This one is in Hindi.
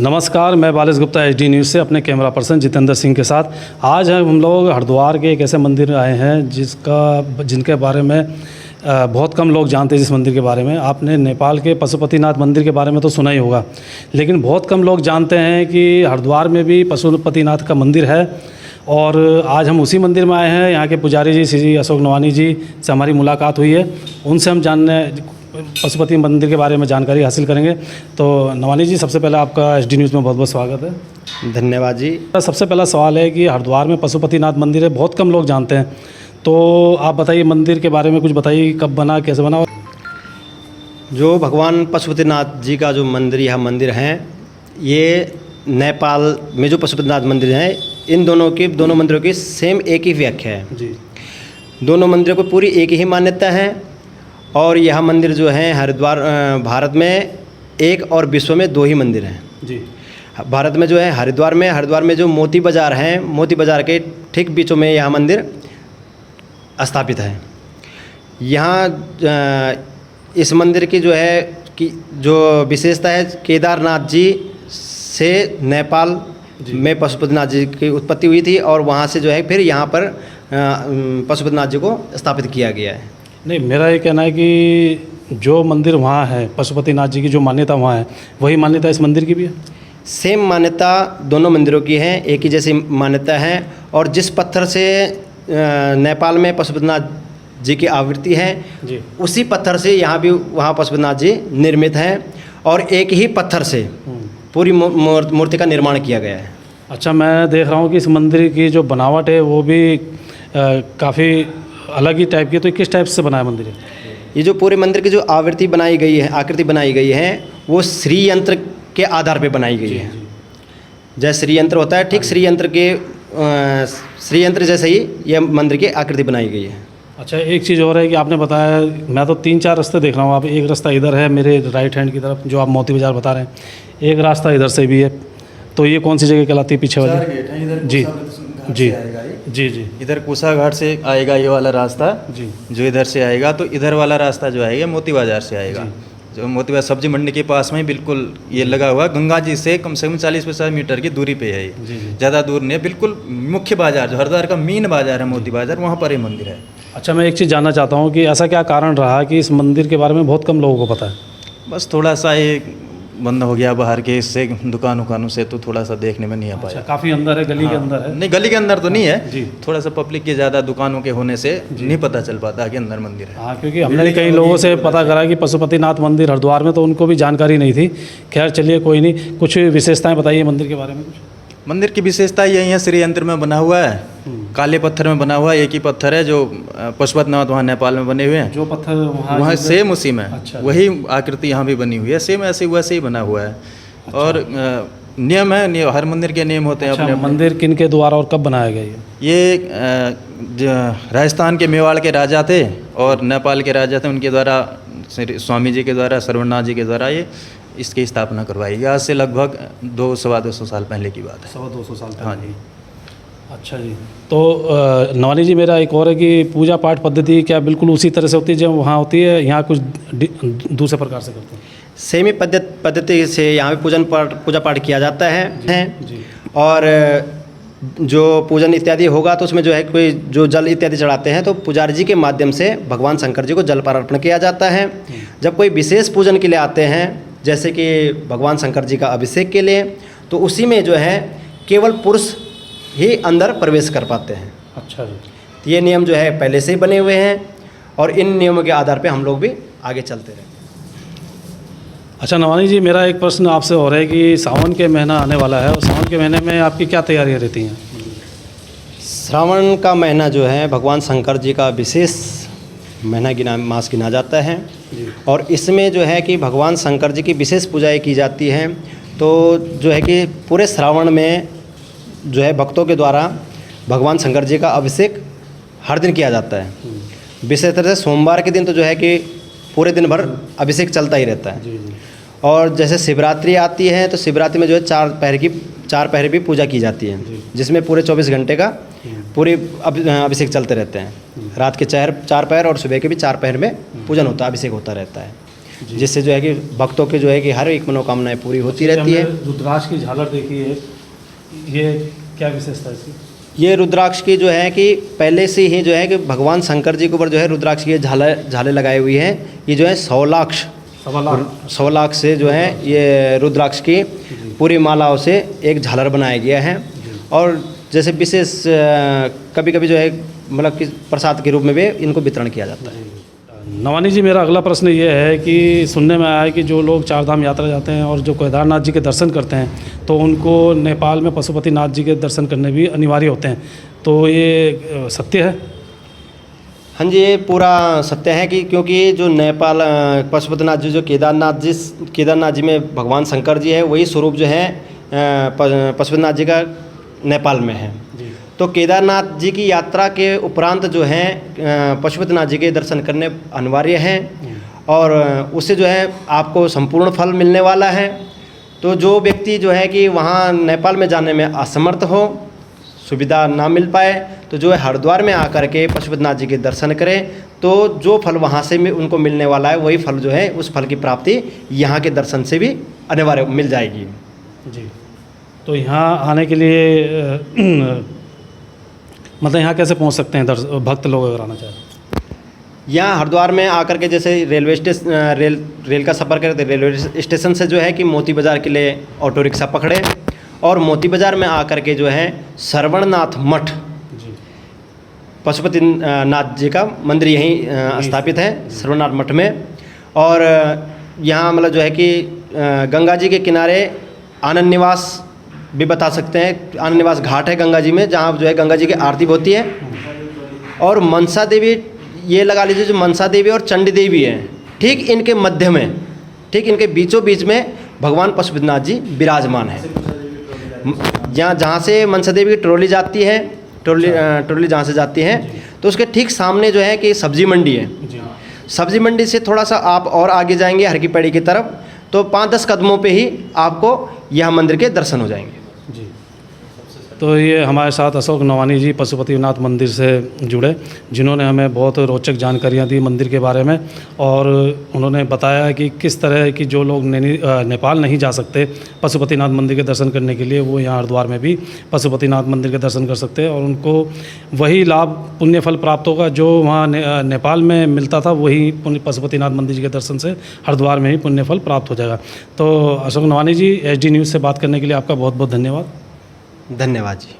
नमस्कार, मैं बालेश गुप्ता HD न्यूज़ से अपने कैमरा पर्सन जितेंद्र सिंह के साथ। आज हम लोग हरिद्वार के एक ऐसे मंदिर आए हैं जिनके बारे में बहुत कम लोग जानते हैं। जिस मंदिर के बारे में आपने नेपाल के पशुपतिनाथ मंदिर के बारे में तो सुना ही होगा, लेकिन बहुत कम लोग जानते हैं कि हरिद्वार में भी पशुपतिनाथ का मंदिर है। और आज हम उसी मंदिर में आए हैं। यहाँ के पुजारी जी श्री अशोक नवानी जी से हमारी मुलाकात हुई है। उनसे हम पशुपति मंदिर के बारे में जानकारी हासिल करेंगे। तो नवानी जी, सबसे पहले आपका HD न्यूज़ में बहुत बहुत स्वागत है। धन्यवाद जी। सबसे पहला सवाल है कि हरिद्वार में पशुपतिनाथ मंदिर है, बहुत कम लोग जानते हैं, तो आप बताइए मंदिर के बारे में कुछ बताइए, कब बना, कैसे बना। जो भगवान पशुपतिनाथ जी का जो मंदिर यह मंदिर हैं, ये नेपाल में जो पशुपतिनाथ मंदिर हैं, इन दोनों मंदिरों की सेम एक ही व्याख्या है जी। दोनों मंदिरों को पूरी एक ही मान्यता है। और यह मंदिर जो है हरिद्वार भारत में एक और विश्व में दो ही मंदिर हैं जी। भारत में जो है हरिद्वार में जो मोती बाज़ार हैं, मोती बाज़ार के ठीक बीचों में यह मंदिर स्थापित है। यहाँ इस मंदिर की जो है कि जो विशेषता है, केदारनाथ जी से नेपाल में पशुपतिनाथ जी की उत्पत्ति हुई थी और वहाँ से जो है फिर यहाँ पर पशुपतिनाथ जी को स्थापित किया गया है। नहीं, मेरा ये कहना है कि जो मंदिर वहाँ है, पशुपतिनाथ जी की जो मान्यता वहाँ है, वही मान्यता इस मंदिर की भी है। सेम मान्यता दोनों मंदिरों की है, एक ही जैसी मान्यता है। और जिस पत्थर से नेपाल में पशुपतिनाथ जी की आवृत्ति है जी, उसी पत्थर से यहाँ भी वहाँ पशुपतिनाथ जी निर्मित हैं और एक ही पत्थर से पूरी मूर्ति का निर्माण किया गया है। अच्छा, मैं देख रहा हूँ कि इस मंदिर की जो बनावट है वो भी काफ़ी अलग ही टाइप की। तो किस टाइप से बनाया मंदिर है? ये जो पूरे मंदिर की जो आकृति बनाई गई है वो श्री यंत्र के आधार पे बनाई गई है। जैसे श्री यंत्र होता है, ठीक श्री यंत्र जैसे ही यह मंदिर की आकृति बनाई गई है। अच्छा, एक चीज़ और है कि आपने बताया, मैं तो 3-4 रास्ते देख रहा हूँ। आप एक रास्ता इधर है मेरे राइट हैंड की तरफ, जो आप मोती बाज़ार बता रहे हैं, एक रास्ता इधर से भी है। तो ये कौन सी जगह कहलाती है पीछे वाली? गेट है इधर। जी जी जी जी। इधर कुशा घाट से आएगा ये वाला रास्ता जी। जो इधर से आएगा, तो इधर वाला रास्ता जो आएगा मोती बाजार से आएगा। जो मोती बाजार सब्जी मंडी के पास में ही बिल्कुल ये लगा हुआ, गंगा जी से कम 40-50 मीटर की दूरी पे है ये। ज़्यादा दूर नहीं है, बिल्कुल मुख्य बाजार जो हरिद्वार का मेन बाजार है मोती बाजार, वहाँ पर ये मंदिर है। अच्छा, मैं एक चीज़ जानना चाहता हूँ कि ऐसा क्या कारण रहा कि इस मंदिर के बारे में बहुत कम लोगों को पता है? बस थोड़ा सा ये बंद हो गया बाहर के इससे दुकानों से, तो थोड़ा सा देखने में नहीं आ पाया। काफ़ी अंदर है, गली के अंदर है। नहीं, गली के अंदर तो नहीं है जी। थोड़ा सा पब्लिक के ज़्यादा दुकानों के होने से नहीं पता चल पाता कि अंदर मंदिर है। हाँ, क्योंकि हमने कई लोगों से पता करा कि पशुपतिनाथ मंदिर हरिद्वार में, तो उनको भी जानकारी नहीं थी। खैर चलिए, कोई नहीं, कुछ विशेषताएं बताइए मंदिर के बारे में। कुछ मंदिर की विशेषता यही है, श्री यंत्र में बना हुआ है, काले पत्थर में बना हुआ है। एक ही पत्थर है जो पशुपतिनाथ वहाँ नेपाल में बने हुए हैं, जो पत्थर वहाँ सेम उसी में। अच्छा। वही आकृति यहाँ भी बनी हुई है, सेम ऐसे वैसे ही बना हुआ है। अच्छा। और नियम है, हर मंदिर के नियम होते हैं। अच्छा, अपने मंदिर किन के द्वारा और कब बनाया गया ये राजस्थान के मेवाड़ के राजा थे और नेपाल के राजा थे, उनके द्वारा स्वामी जी के द्वारा, सर्वनाथ जी के द्वारा ये इसकी स्थापना करवाई गई। आज से लगभग 200-250 साल पहले की बात है। 100-200 साल पहले। हाँ जी। अच्छा जी। तो नवानी जी, मेरा एक और है कि पूजा पाठ पद्धति क्या बिल्कुल उसी तरह से होती है जो वहाँ होती है, यहाँ कुछ दूसरे प्रकार से करते हैं? सेम ही पद्धति से यहाँ पे पूजा पाठ किया जाता है जी। और जो पूजन इत्यादि होगा तो उसमें जो है कोई जो जल इत्यादि चढ़ाते हैं, तो पुजारी जी के माध्यम से भगवान शंकर जी को जल पर अर्पण किया जाता है। जब कोई विशेष पूजन के लिए आते हैं, जैसे कि भगवान शंकर जी का अभिषेक के लिए, तो उसी में जो है केवल पुरुष ही अंदर प्रवेश कर पाते हैं। अच्छा जी। ये नियम जो है पहले से ही बने हुए हैं और इन नियमों के आधार पे हम लोग भी आगे चलते रहते हैं। अच्छा नवानी जी, मेरा एक प्रश्न आपसे हो रहा है कि सावन के महीना आने वाला है, और सावन के महीने में आपकी क्या तैयारियां रहती हैं? श्रावण का महीना जो है भगवान शंकर जी का विशेष मास गिना जाता है और इसमें जो है कि भगवान शंकर जी की विशेष पूजाएं की जाती हैं। तो जो है कि पूरे श्रावण में जो है भक्तों के द्वारा भगवान शंकर जी का अभिषेक हर दिन किया जाता है। विशेष तरह से सोमवार के दिन तो जो है कि पूरे दिन भर अभिषेक चलता ही रहता है। और जैसे शिवरात्रि आती है तो शिवरात्रि में जो है 4 पहर भी पूजा की जाती है, जिसमें पूरे 24 घंटे का पूरे अभिषेक चलते रहते हैं। रात के 4 पहर और सुबह के भी 4 पहर में पूजन होता है, अभिषेक होता रहता है। जिससे जो है कि भक्तों के जो है कि हर एक मनोकामनाएं पूरी होती रहती है। हमने रुद्राक्ष की झालर देखी है, ये क्या विशेषता है इसकी? ये रुद्राक्ष की जो है कि पहले से ही जो है कि भगवान शंकर जी के ऊपर जो है रुद्राक्ष की झाले लगाई हुई हैं। ये जो है 100 लाख से जो है ये रुद्राक्ष की पूरी मालाओं से एक झालर बनाया गया है। और जैसे विशेष कभी कभी जो है मतलब कि प्रसाद के रूप में भी इनको वितरण किया जाता है। नवानी जी, मेरा अगला प्रश्न ये है कि सुनने में आया है कि जो लोग चारधाम यात्रा जाते हैं और जो केदारनाथ जी के दर्शन करते हैं तो उनको नेपाल में पशुपतिनाथ जी के दर्शन करने भी अनिवार्य होते हैं, तो ये सत्य है? हाँ जी, ये पूरा सत्य है कि क्योंकि जो नेपाल पशुपतिनाथ जी जो केदारनाथ जी में भगवान शंकर जी है वही स्वरूप जो है पशुपतिनाथ जी का नेपाल में है। तो केदारनाथ जी की यात्रा के उपरांत जो है पशुपतिनाथ जी के दर्शन करने अनिवार्य हैं और उससे जो है आपको संपूर्ण फल मिलने वाला है। तो जो व्यक्ति जो है कि वहाँ नेपाल में जाने में असमर्थ हो, सुविधा ना मिल पाए, तो जो है हरिद्वार में आकर के पशुपतिनाथ जी के दर्शन करें तो जो फल वहाँ से उनको मिलने वाला है वही फल जो है उस फल की प्राप्ति यहाँ के दर्शन से भी अनिवार्य मिल जाएगी जी। तो यहाँ आने के लिए मतलब यहाँ कैसे पहुँच सकते हैं भक्त लोग अगर आना चाहें? यहाँ हरिद्वार में आकर के जैसे रेल का सफ़र करें तो रेलवे स्टेशन से जो है कि मोती बाज़ार के लिए ऑटो रिक्शा पकड़े और मोती बाज़ार में आकर के जो है श्रवणनाथ मठ पशुपतिनाथ जी का मंदिर यहीं स्थापित है श्रवणनाथ मठ में। और यहाँ मतलब जो है कि गंगा जी के किनारे आनंद निवास भी बता सकते हैं। आनंद निवास घाट है गंगा जी में जहाँ जो है गंगा जी की आरती होती है। और मनसा देवी, ये लगा लीजिए जो मनसा देवी और चंडी देवी है, ठीक इनके मध्य में, ठीक इनके बीचों बीच में भगवान पशुपतिनाथ जी विराजमान है। जहाँ से मनसा देवी की ट्रॉली जाती है, ट्रॉली जहाँ से जाती है तो उसके ठीक सामने जो है कि सब्जी मंडी है। सब्जी मंडी से थोड़ा सा आप और आगे जाएंगे हर की पैड़ी की तरफ तो 5-10 कदमों पे ही आपको यह मंदिर के दर्शन हो जाएंगे जी। तो ये हमारे साथ अशोक नवानी जी पशुपतिनाथ मंदिर से जुड़े, जिन्होंने हमें बहुत रोचक जानकारियाँ दी मंदिर के बारे में और उन्होंने बताया कि किस तरह की जो लोग नेपाल नहीं जा सकते पशुपतिनाथ मंदिर के दर्शन करने के लिए, वो यहाँ हरिद्वार में भी पशुपतिनाथ मंदिर के दर्शन कर सकते हैं और उनको वही लाभ पुण्य फल प्राप्त होगा जो वहाँ नेपाल में मिलता था, वही पशुपतिनाथ मंदिर के दर्शन से हरिद्वार में ही पुण्य फल प्राप्त हो जाएगा। तो अशोक नवानी जी, HD न्यूज़ से बात करने के लिए आपका बहुत बहुत धन्यवाद। धन्यवाद जी।